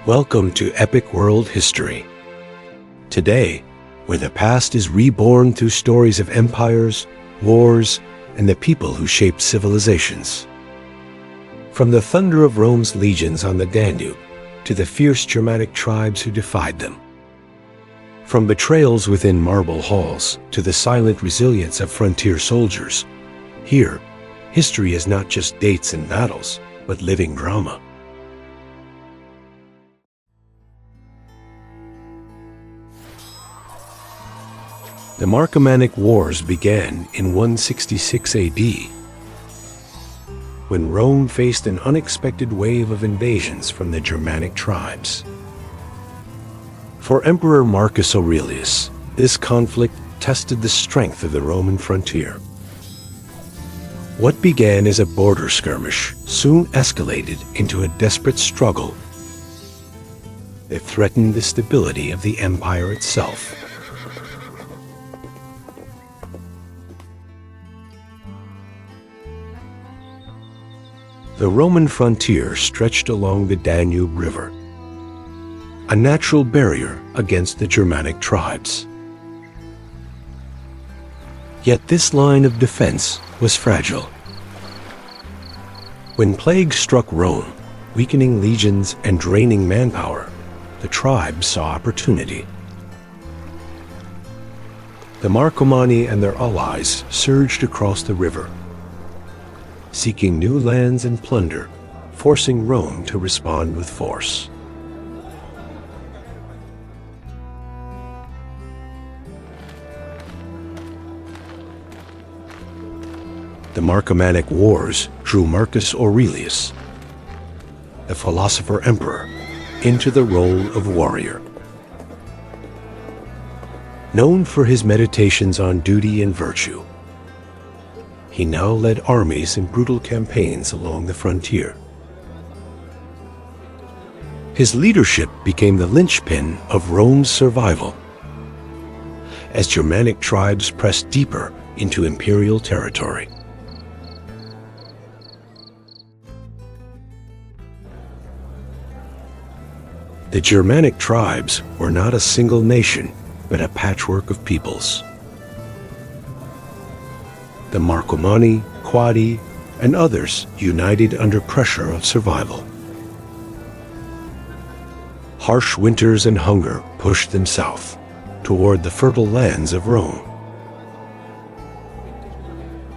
Welcome to Epic World History. Today, where the past is reborn through stories of empires, wars, and the people who shaped civilizations. From the thunder of Rome's legions on the Danube to the fierce Germanic tribes who defied them. From betrayals within marble halls to the silent resilience of frontier soldiers, here, history is not just dates and battles, but living drama. The Marcomannic Wars began in 166 AD, when Rome faced an unexpected wave of invasions from the Germanic tribes. For Emperor Marcus Aurelius, this conflict tested the strength of the Roman frontier. What began as a border skirmish soon escalated into a desperate struggle that threatened the stability of the empire itself. The Roman frontier stretched along the Danube River, a natural barrier against the Germanic tribes. Yet this line of defense was fragile. When plague struck Rome, weakening legions and draining manpower, the tribes saw opportunity. The Marcomanni and their allies surged across the river, seeking new lands and plunder, forcing Rome to respond with force. The Marcomannic Wars drew Marcus Aurelius, the philosopher-emperor, into the role of warrior. Known for his meditations on duty and virtue, he now led armies in brutal campaigns along the frontier. His leadership became the linchpin of Rome's survival, as Germanic tribes pressed deeper into imperial territory. The Germanic tribes were not a single nation, but a patchwork of peoples. The Marcomanni, Quadi, and others united under pressure of survival. Harsh winters and hunger pushed them south, toward the fertile lands of Rome.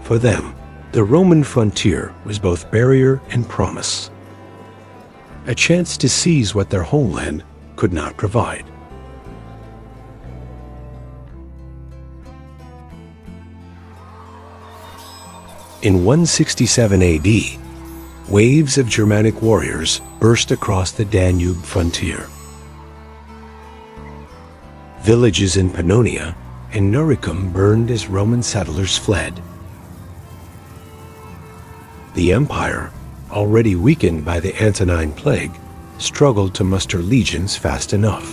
For them, the Roman frontier was both barrier and promise, a chance to seize what their homeland could not provide. In 167 AD, waves of Germanic warriors burst across the Danube frontier. Villages in Pannonia and Noricum burned as Roman settlers fled. The empire, already weakened by the Antonine Plague, struggled to muster legions fast enough.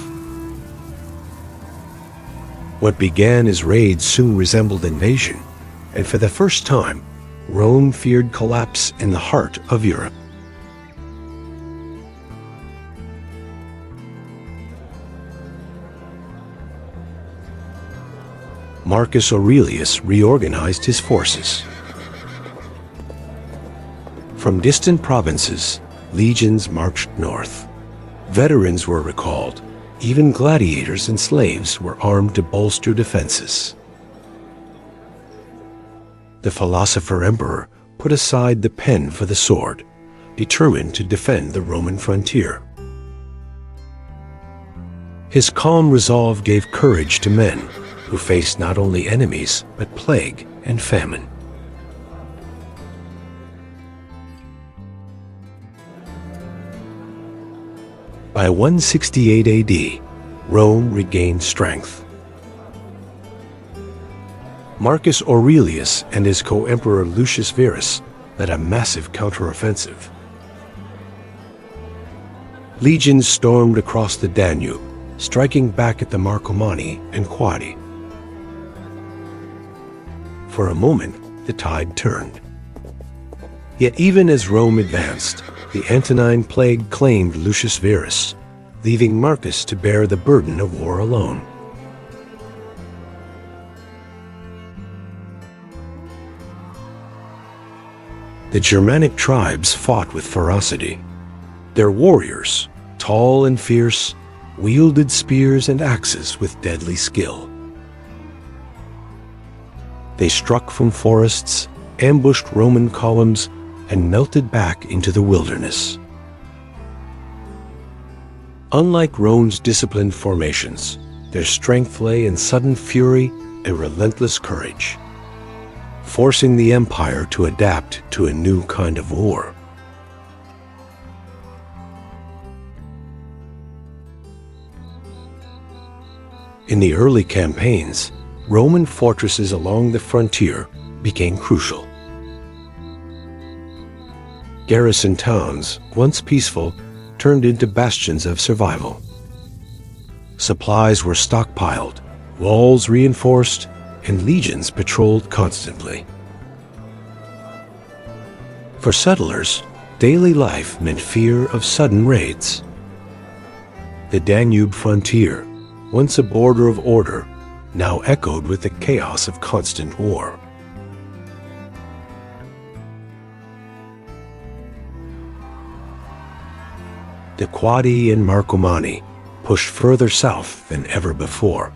What began as raids soon resembled invasion, and for the first time, Rome feared collapse in the heart of Europe. Marcus Aurelius reorganized his forces. From distant provinces, legions marched north. Veterans were recalled. Even gladiators and slaves were armed to bolster defenses. The philosopher-emperor put aside the pen for the sword, determined to defend the Roman frontier. His calm resolve gave courage to men who faced not only enemies, but plague and famine. By 168 AD, Rome regained strength. Marcus Aurelius and his co-emperor Lucius Verus led a massive counteroffensive. Legions stormed across the Danube, striking back at the Marcomanni and Quadi. For a moment, the tide turned. Yet even as Rome advanced, the Antonine Plague claimed Lucius Verus, leaving Marcus to bear the burden of war alone. The Germanic tribes fought with ferocity. Their warriors, tall and fierce, wielded spears and axes with deadly skill. They struck from forests, ambushed Roman columns, and melted back into the wilderness. Unlike Rome's disciplined formations, their strength lay in sudden fury and relentless courage, forcing the empire to adapt to a new kind of war. In the early campaigns, Roman fortresses along the frontier became crucial. Garrison towns, once peaceful, turned into bastions of survival. Supplies were stockpiled, walls reinforced, and legions patrolled constantly. For settlers, daily life meant fear of sudden raids. The Danube frontier, once a border of order, now echoed with the chaos of constant war. The Quadi and Marcomanni pushed further south than ever before.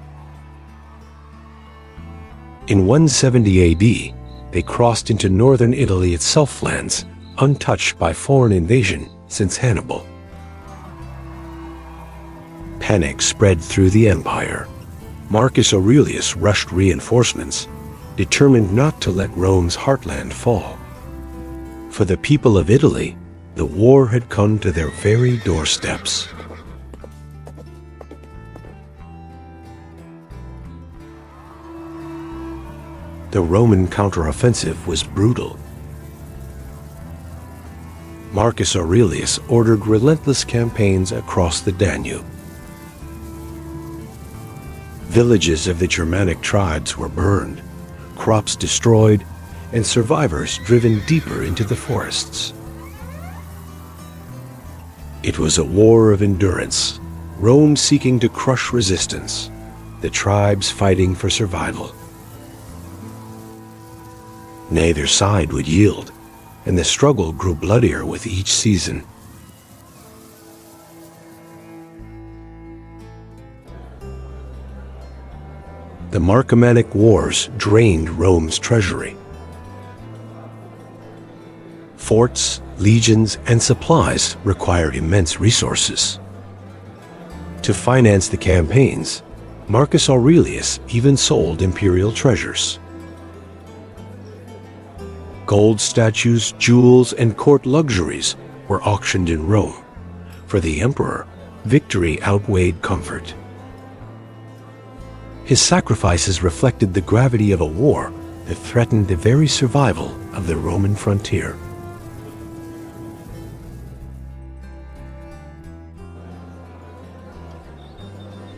In 170 AD, they crossed into northern Italy itself, lands untouched by foreign invasion since Hannibal. Panic spread through the empire. Marcus Aurelius rushed reinforcements, determined not to let Rome's heartland fall. For the people of Italy, the war had come to their very doorsteps. The Roman counteroffensive was brutal. Marcus Aurelius ordered relentless campaigns across the Danube. Villages of the Germanic tribes were burned, crops destroyed, and survivors driven deeper into the forests. It was a war of endurance, Rome seeking to crush resistance, the tribes fighting for survival. Neither side would yield, and the struggle grew bloodier with each season. The Marcomannic Wars drained Rome's treasury. Forts, legions, and supplies required immense resources. To finance the campaigns, Marcus Aurelius even sold imperial treasures. Gold statues, jewels, and court luxuries were auctioned in Rome. For the emperor, victory outweighed comfort. His sacrifices reflected the gravity of a war that threatened the very survival of the Roman frontier.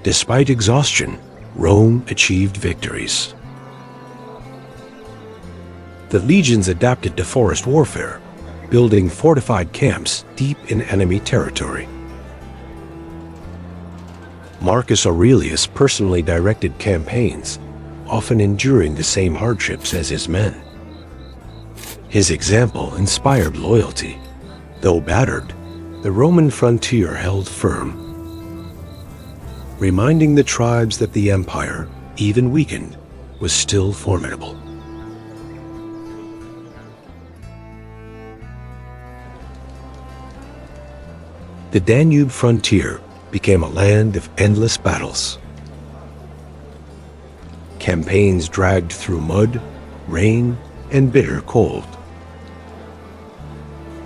Despite exhaustion, Rome achieved victories. The legions adapted to forest warfare, building fortified camps deep in enemy territory. Marcus Aurelius personally directed campaigns, often enduring the same hardships as his men. His example inspired loyalty. Though battered, the Roman frontier held firm, reminding the tribes that the empire, even weakened, was still formidable. The Danube frontier became a land of endless battles. Campaigns dragged through mud, rain, and bitter cold.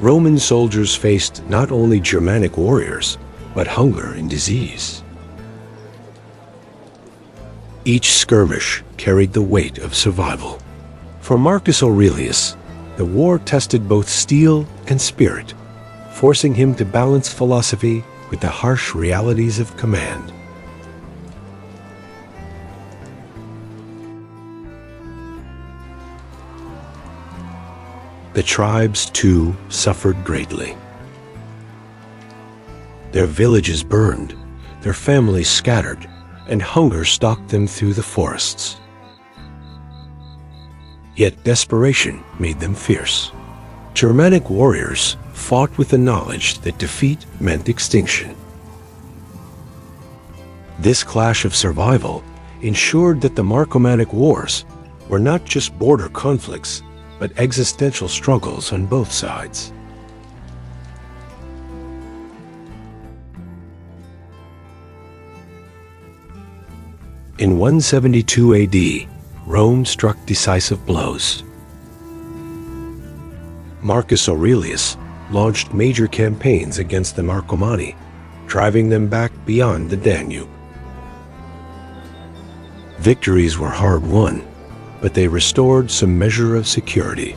Roman soldiers faced not only Germanic warriors, but hunger and disease. Each skirmish carried the weight of survival. For Marcus Aurelius, the war tested both steel and spirit, forcing him to balance philosophy with the harsh realities of command. The tribes, too, suffered greatly. Their villages burned, their families scattered, and hunger stalked them through the forests. Yet desperation made them fierce. Germanic warriors fought with the knowledge that defeat meant extinction. This clash of survival ensured that the Marcomannic Wars were not just border conflicts, but existential struggles on both sides. In 172 AD, Rome struck decisive blows. Marcus Aurelius launched major campaigns against the Marcomanni, driving them back beyond the Danube. Victories were hard-won, but they restored some measure of security.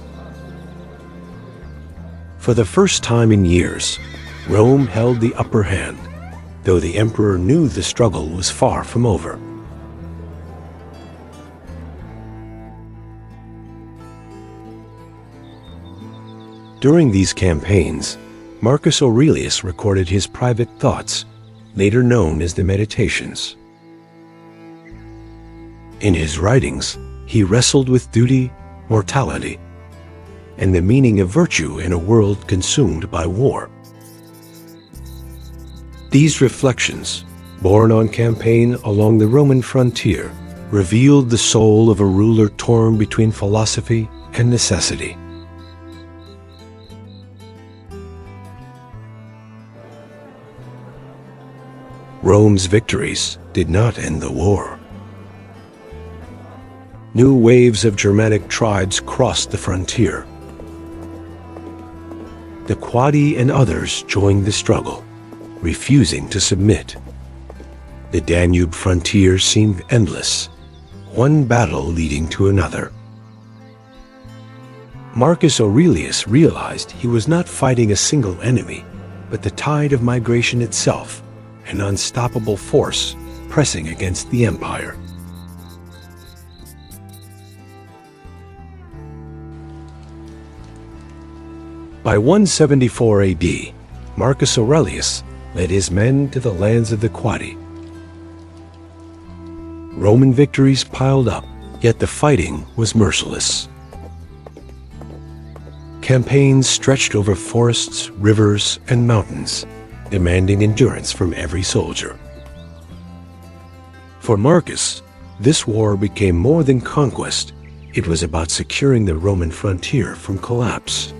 For the first time in years, Rome held the upper hand, though the emperor knew the struggle was far from over. During these campaigns, Marcus Aurelius recorded his private thoughts, later known as the Meditations. In his writings, he wrestled with duty, mortality, and the meaning of virtue in a world consumed by war. These reflections, born on campaign along the Roman frontier, revealed the soul of a ruler torn between philosophy and necessity. Rome's victories did not end the war. New waves of Germanic tribes crossed the frontier. The Quadi and others joined the struggle, refusing to submit. The Danube frontier seemed endless, one battle leading to another. Marcus Aurelius realized he was not fighting a single enemy, but the tide of migration itself, an unstoppable force pressing against the empire. By 174 AD, Marcus Aurelius led his men to the lands of the Quadi. Roman victories piled up, yet the fighting was merciless. Campaigns stretched over forests, rivers, and mountains, demanding endurance from every soldier. For Marcus, this war became more than conquest. It was about securing the Roman frontier from collapse.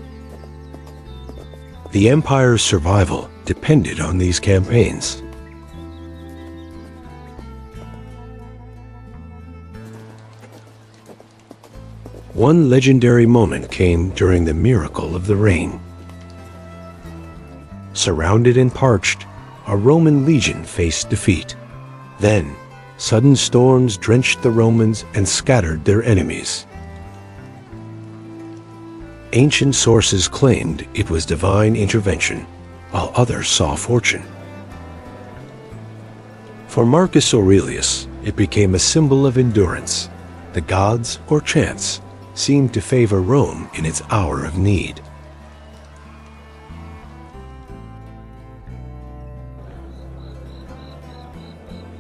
The empire's survival depended on these campaigns. One legendary moment came during the miracle of the rain. Surrounded and parched, a Roman legion faced defeat. Then, sudden storms drenched the Romans and scattered their enemies. Ancient sources claimed it was divine intervention, while others saw fortune. For Marcus Aurelius, it became a symbol of endurance. The gods, or chance, seemed to favor Rome in its hour of need.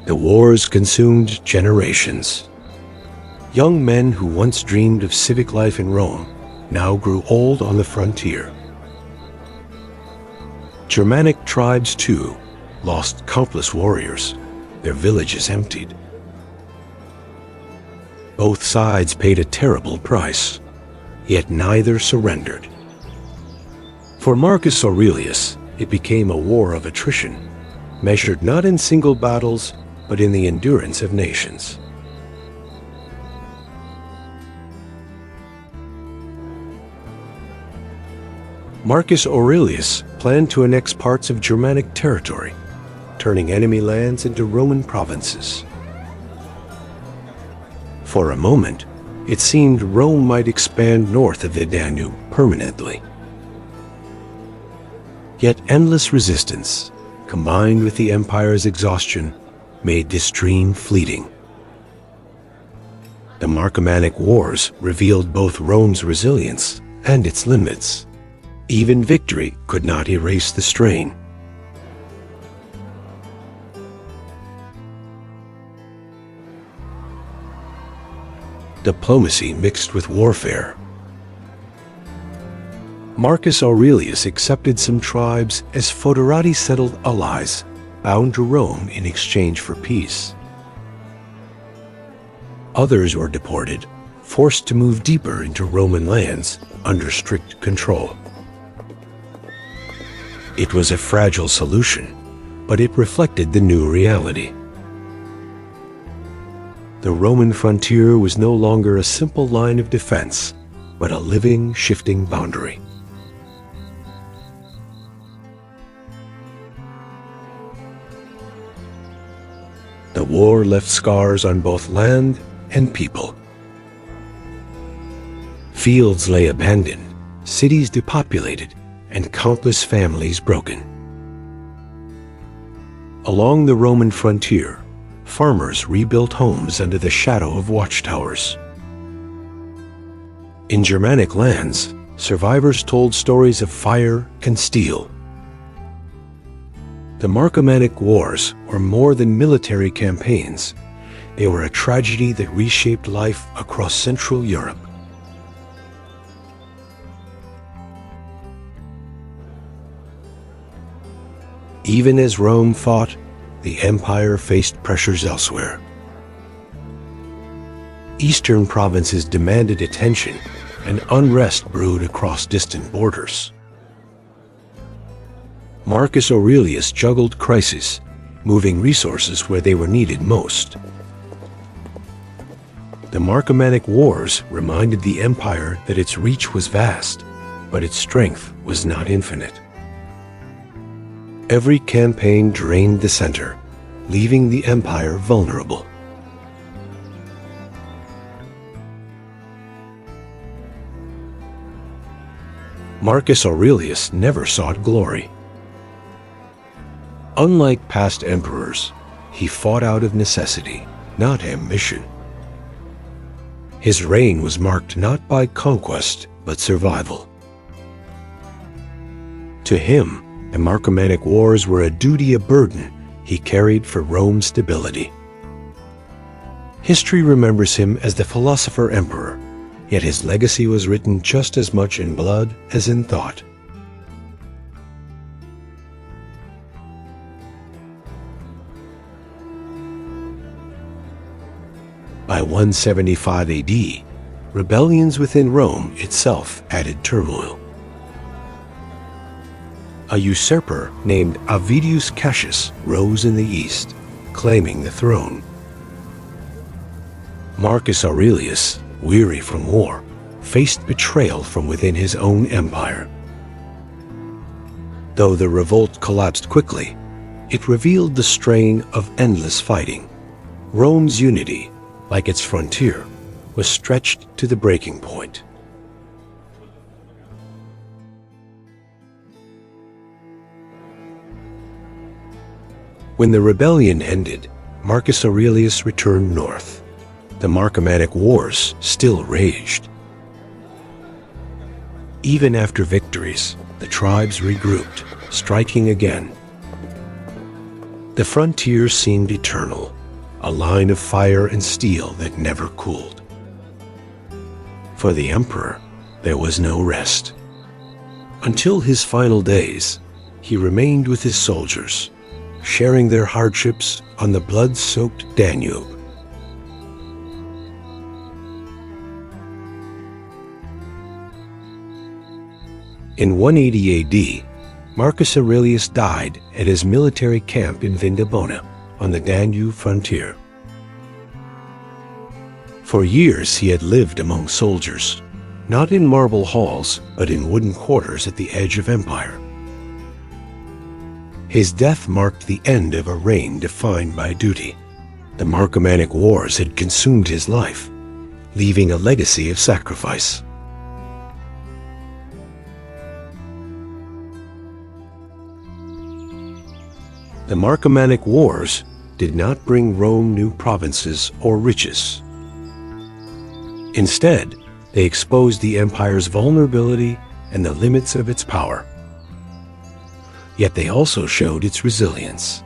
The wars consumed generations. Young men who once dreamed of civic life in Rome now grew old on the frontier. Germanic tribes, too, lost countless warriors, their villages emptied. Both sides paid a terrible price, yet neither surrendered. For Marcus Aurelius, it became a war of attrition, measured not in single battles, but in the endurance of nations. Marcus Aurelius planned to annex parts of Germanic territory, turning enemy lands into Roman provinces. For a moment, it seemed Rome might expand north of the Danube permanently. Yet endless resistance, combined with the empire's exhaustion, made this dream fleeting. The Marcomannic Wars revealed both Rome's resilience and its limits. Even victory could not erase the strain. diplomacy mixed with warfare. Marcus Aurelius accepted some tribes as foederati settled allies bound to Rome in exchange for peace. Others were deported, forced to move deeper into Roman lands under strict control. It was a fragile solution, but it reflected the new reality. The Roman frontier was no longer a simple line of defense, but a living, shifting boundary. The war left scars on both land and people. Fields lay abandoned, cities depopulated, and countless families broken. Along the Roman frontier, farmers rebuilt homes under the shadow of watchtowers. In Germanic lands, survivors told stories of fire and steel. The Marcomannic Wars were more than military campaigns. They were a tragedy that reshaped life across Central Europe. Even as Rome fought, the empire faced pressures elsewhere. Eastern provinces demanded attention, and unrest brewed across distant borders. Marcus Aurelius juggled crises, moving resources where they were needed most. The Marcomannic Wars reminded the empire that its reach was vast, but its strength was not infinite. Every campaign drained the center, leaving the empire vulnerable. Marcus Aurelius never sought glory. Unlike past emperors, he fought out of necessity, not ambition. His reign was marked not by conquest, but survival. To him, the Marcomannic Wars were a duty, a burden he carried for Rome's stability. History remembers him as the philosopher-emperor, yet his legacy was written just as much in blood as in thought. By 175 AD, rebellions within Rome itself added turmoil. A usurper named Avidius Cassius rose in the east, claiming the throne. Marcus Aurelius, weary from war, faced betrayal from within his own empire. Though the revolt collapsed quickly, it revealed the strain of endless fighting. Rome's unity, like its frontier, was stretched to the breaking point. When the rebellion ended, Marcus Aurelius returned north. The Marcomannic Wars still raged. Even after victories, the tribes regrouped, striking again. The frontier seemed eternal, a line of fire and steel that never cooled. For the emperor, there was no rest. Until his final days, he remained with his soldiers, sharing their hardships on the blood-soaked Danube. In 180 AD, Marcus Aurelius died at his military camp in Vindobona on the Danube frontier. For years he had lived among soldiers, not in marble halls, but in wooden quarters at the edge of empire. His death marked the end of a reign defined by duty. The Marcomannic Wars had consumed his life, leaving a legacy of sacrifice. The Marcomannic Wars did not bring Rome new provinces or riches. Instead, they exposed the empire's vulnerability and the limits of its power. Yet they also showed its resilience.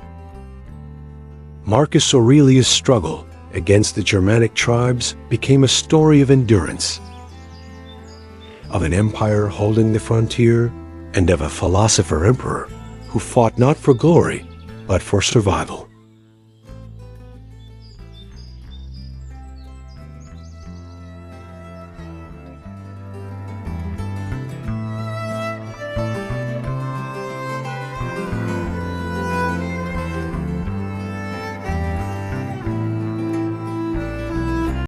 Marcus Aurelius' struggle against the Germanic tribes became a story of endurance, of an empire holding the frontier, and of a philosopher-emperor who fought not for glory, but for survival.